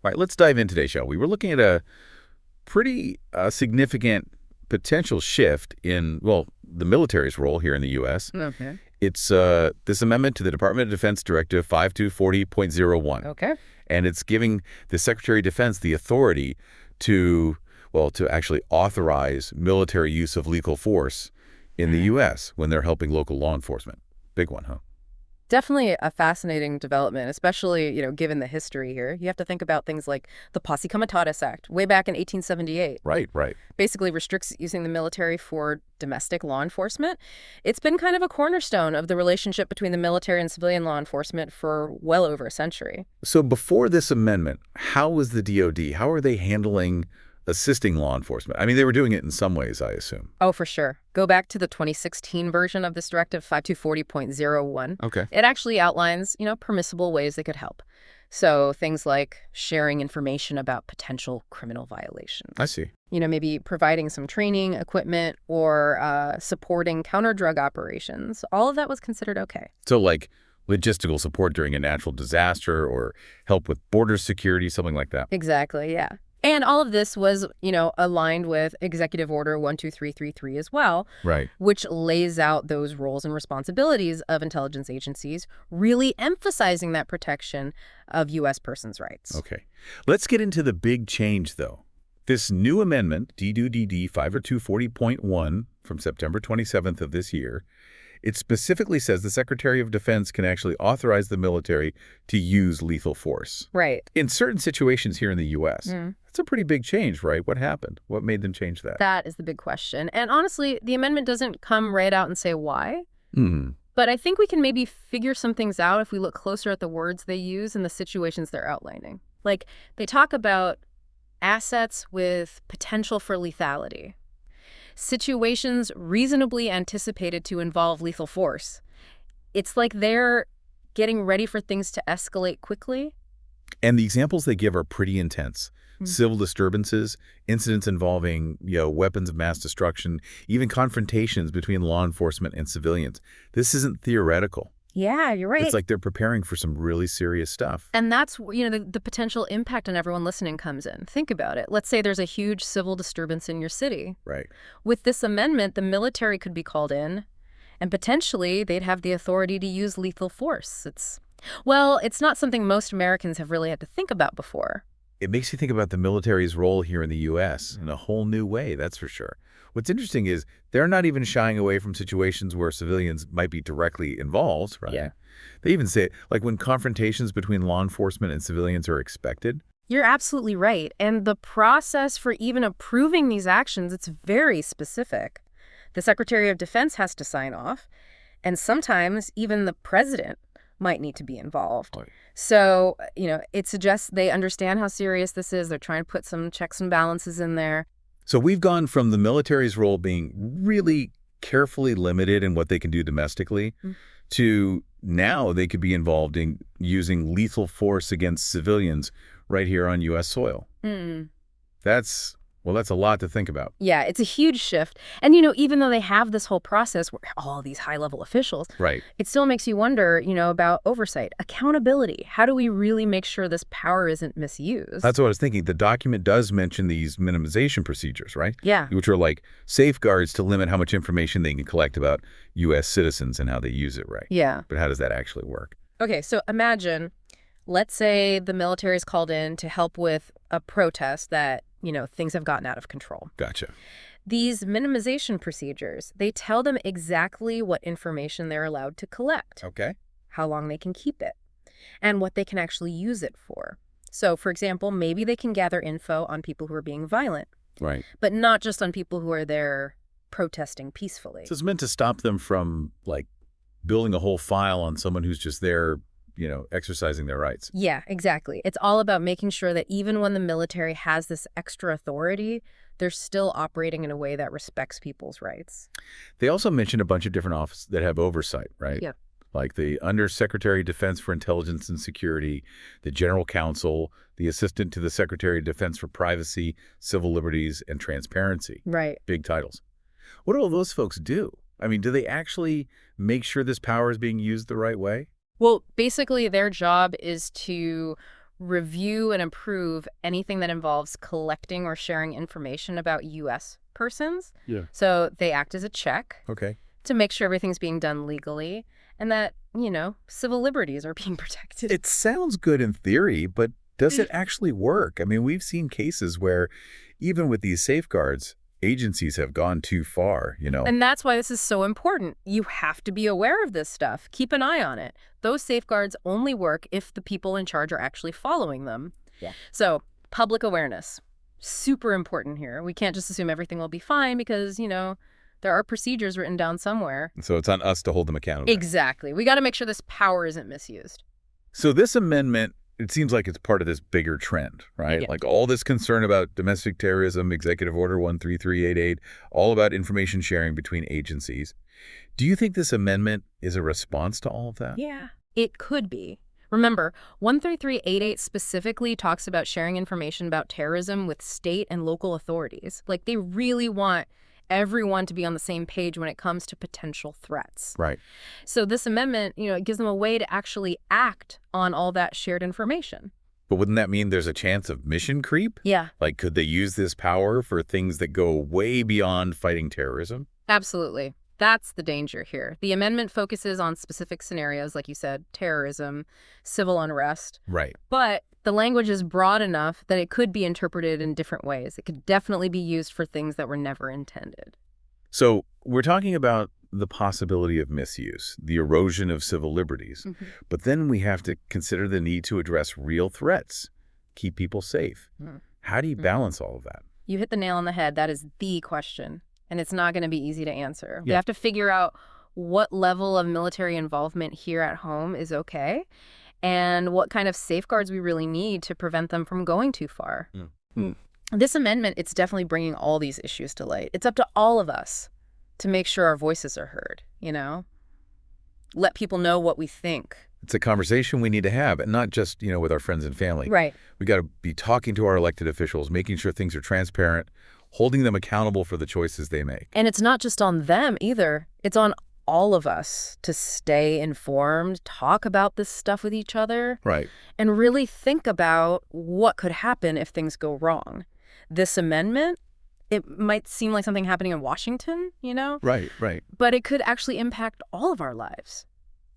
All right, let's dive in today, shall we? We're looking at a pretty significant potential shift in, well, the military's role here in the U.S. Okay. It's this amendment to the Department of Defense Directive 5240.01. Okay. And it's giving the Secretary of Defense the authority to, well, to actually authorize military use of lethal force in the U.S. when they're helping local law enforcement. Big one, huh? Definitely a fascinating development, especially, given the history here. You have to think about things like the Posse Comitatus Act, way back in 1878. Right. Basically restricts using the military for domestic law enforcement. It's been kind of a cornerstone of the relationship between the military and civilian law enforcement for well over a century. So before this amendment, how was the DoD? How are they handling assisting law enforcement? I mean, they were doing it in some ways, I assume. Oh, for sure. Go back to the 2016 version of this directive, 5240.01. Okay. It actually outlines, permissible ways they could help. So things like sharing information about potential criminal violations. I see. Maybe providing some training, equipment, or supporting counter-drug operations. All of that was considered okay. So like logistical support during a natural disaster or help with border security, something like that. Exactly, yeah. And all of this was, aligned with Executive Order 12333 as well, Right. which lays out those roles and responsibilities of intelligence agencies, really emphasizing that protection of U.S. persons' rights. Okay. Let's get into the big change, though. This new amendment, DoD 5240.1 from September 27th of this year, it specifically says the Secretary of Defense can actually authorize the military to use lethal force. Right. In certain situations here in the U.S. That's a pretty big change, right? What happened? What made them change that? That is the big question. And honestly, the amendment doesn't come right out and say why. Hmm. But I think we can maybe figure some things out if we look closer at the words they use and the situations they're outlining. Like, they talk about assets with potential for lethality, situations reasonably anticipated to involve lethal force. It's like they're getting ready for things to escalate quickly. And the examples they give are pretty intense. Civil disturbances, incidents involving, weapons of mass destruction, even confrontations between law enforcement and civilians. This isn't theoretical. Yeah, you're right. It's like they're preparing for some really serious stuff. And that's, the potential impact on everyone listening comes in. Think about it. Let's say there's a huge civil disturbance in your city. Right. With this amendment, the military could be called in, and potentially they'd have the authority to use lethal force. It's not something most Americans have really had to think about before. It makes you think about the military's role here in the U.S. in a whole new way, that's for sure. What's interesting is they're not even shying away from situations where civilians might be directly involved, right? Yeah. They even say, like when confrontations between law enforcement and civilians are expected. You're absolutely right. And the process for even approving these actions, it's very specific. The Secretary of Defense has to sign off, and sometimes even the president might need to be involved. Oh. So, it suggests they understand how serious this is. They're trying to put some checks and balances in there. So we've gone from the military's role being really carefully limited in what they can do domestically to now they could be involved in using lethal force against civilians right here on U.S. soil. That's a lot to think about. Yeah, it's a huge shift. And, even though they have this whole process where all these high-level officials, Right. it still makes you wonder, about oversight, accountability. How do we really make sure this power isn't misused? That's what I was thinking. The document does mention these minimization procedures, right? Yeah. Which are like safeguards to limit how much information they can collect about U.S. citizens and how they use it, right? Yeah. But how does that actually work? Okay, so imagine, let's say the military is called in to help with a protest that, things have gotten out of control. Gotcha. These minimization procedures, they tell them exactly what information they're allowed to collect, Okay. how long they can keep it, and what they can actually use it for. So, for example, maybe they can gather info on people who are being violent, Right. but not just on people who are there protesting peacefully. So it's meant to stop them from, like, building a whole file on someone who's just there, exercising their rights. Yeah, exactly. It's all about making sure that even when the military has this extra authority, they're still operating in a way that respects people's rights. They also mentioned a bunch of different offices that have oversight, right? Yeah. Like the Undersecretary of Defense for Intelligence and Security, the General Counsel, the Assistant to the Secretary of Defense for Privacy, Civil Liberties, and Transparency. Right. Big titles. What do all those folks do? I mean, do they actually make sure this power is being used the right way? Well, basically, their job is to review and approve anything that involves collecting or sharing information about U.S. persons. Yeah. So they act as a check Okay. to make sure everything's being done legally and that, civil liberties are being protected. It sounds good in theory, but does it actually work? I mean, we've seen cases where even with these safeguards, agencies have gone too far, And that's why this is so important. You have to be aware of this stuff. Keep an eye on it. Those safeguards only work if the people in charge are actually following them. Yeah. So public awareness, super important here. We can't just assume everything will be fine because, there are procedures written down somewhere. So it's on us to hold them accountable. Exactly. We got to make sure this power isn't misused. So this amendment, it seems like it's part of this bigger trend, right? Yeah. Like all this concern about domestic terrorism, Executive Order 13388, all about information sharing between agencies. Do you think this amendment is a response to all of that? Yeah, it could be. Remember, 13388 specifically talks about sharing information about terrorism with state and local authorities. Like, they really want everyone to be on the same page when it comes to potential threats. Right. So this amendment, it gives them a way to actually act on all that shared information. But wouldn't that mean there's a chance of mission creep? Yeah. Like, could they use this power for things that go way beyond fighting terrorism? Absolutely. That's the danger here. The amendment focuses on specific scenarios, like you said, terrorism, civil unrest. Right. But the language is broad enough that it could be interpreted in different ways. It could definitely be used for things that were never intended. So we're talking about the possibility of misuse, the erosion of civil liberties. Mm-hmm. But then we have to consider the need to address real threats, keep people safe. Mm-hmm. How do you balance all of that? You hit the nail on the head. That is the question. And it's not going to be easy to answer. We Yeah. have to figure out what level of military involvement here at home is okay and what kind of safeguards we really need to prevent them from going too far. This amendment, it's definitely bringing all these issues to light. It's up to all of us to make sure our voices are heard, Let people know what we think. It's a conversation we need to have, and not just, with our friends and family. Right. We got to be talking to our elected officials, making sure things are transparent, holding them accountable for the choices they make. And it's not just on them either. It's on all of us to stay informed, talk about this stuff with each other, Right. and really think about what could happen if things go wrong. This amendment, it might seem like something happening in Washington, Right, right. but it could actually impact all of our lives.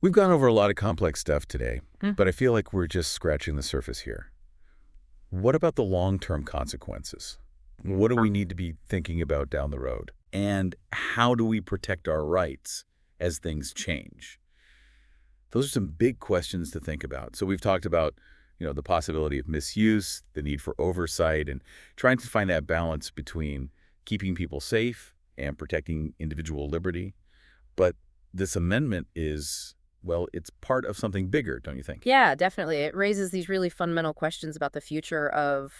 We've gone over a lot of complex stuff today, Mm. but I feel like we're just scratching the surface here. What about the long-term consequences? What do we need to be thinking about down the road? And how do we protect our rights as things change? Those are some big questions to think about. So we've talked about, the possibility of misuse, the need for oversight, and trying to find that balance between keeping people safe and protecting individual liberty. But this amendment is, well, it's part of something bigger, don't you think? Yeah, definitely. It raises these really fundamental questions about the future of,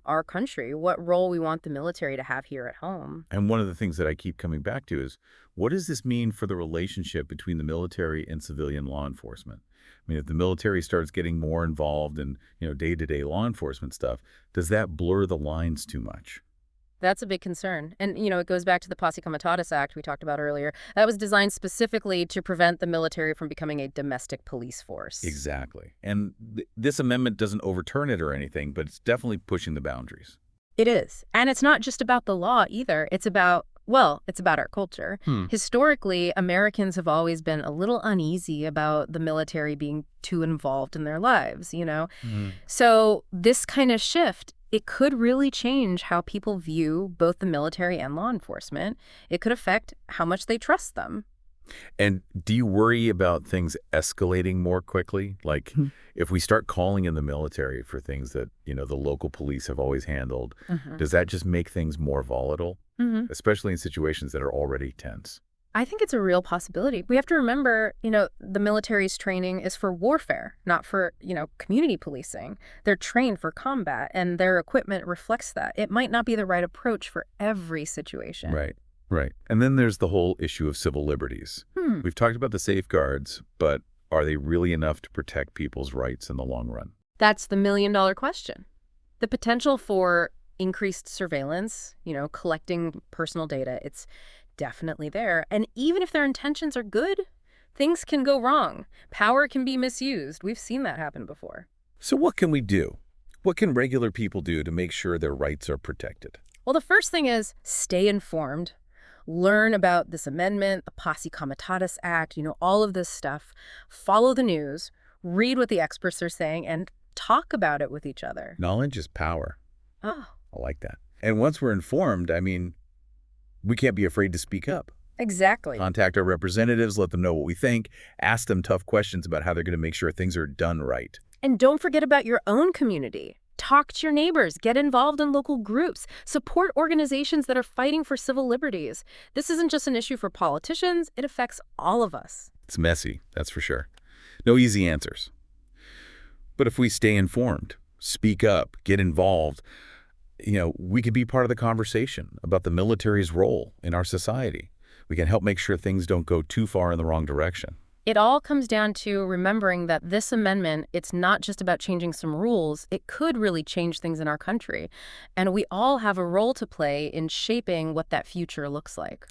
our country, what role we want the military to have here at home. And one of the things that I keep coming back to is, what does this mean for the relationship between the military and civilian law enforcement? I mean, if the military starts getting more involved in, day-to-day law enforcement stuff, does that blur the lines too much? That's a big concern. And, it goes back to the Posse Comitatus Act we talked about earlier. That was designed specifically to prevent the military from becoming a domestic police force. Exactly. And this amendment doesn't overturn it or anything, but it's definitely pushing the boundaries. It is. And it's not just about the law either. It's about our culture. Historically, Americans have always been a little uneasy about the military being too involved in their lives, So this kind of shift, it could really change how people view both the military and law enforcement. It could affect how much they trust them. And do you worry about things escalating more quickly? Like if we start calling in the military for things that, the local police have always handled, does that just make things more volatile, especially in situations that are already tense? I think it's a real possibility. We have to remember, the military's training is for warfare, not for, community policing. They're trained for combat, and their equipment reflects that. It might not be the right approach for every situation. Right. Right. And then there's the whole issue of civil liberties. We've talked about the safeguards, but are they really enough to protect people's rights in the long run? That's the million-dollar question. The potential for increased surveillance, collecting personal data, it's definitely there. And even if their intentions are good, things can go wrong. Power can be misused. We've seen that happen before. So what can we do? What can regular people do to make sure their rights are protected? Well, the first thing is stay informed. Learn about this amendment, the Posse Comitatus Act, all of this stuff. Follow the news, read what the experts are saying, and talk about it with each other. Knowledge is power. Oh, I like that. And once we're informed, we can't be afraid to speak up. exactly. Contact our representatives, let them know what we think, ask them tough questions about how they're going to make sure things are done right. And don't forget about your own community. Talk to your neighbors, get involved in local groups, support organizations that are fighting for civil liberties. This isn't just an issue for politicians, it affects all of us. It's messy, that's for sure. No easy answers. But if we stay informed, speak up, get involved, we could be part of the conversation about the military's role in our society. We can help make sure things don't go too far in the wrong direction. It all comes down to remembering that this amendment, it's not just about changing some rules. It could really change things in our country. And we all have a role to play in shaping what that future looks like.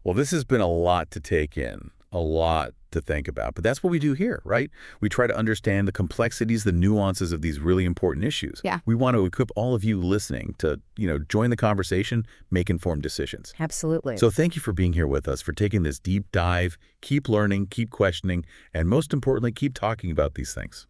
Well, this has been a lot to take in, a lot to think about. But that's what we do here, right? We try to understand the complexities, the nuances of these really important issues. Yeah. We want to equip all of you listening to, join the conversation, make informed decisions. Absolutely. So thank you for being here with us, for taking this deep dive. Keep learning, keep questioning, and most importantly, keep talking about these things.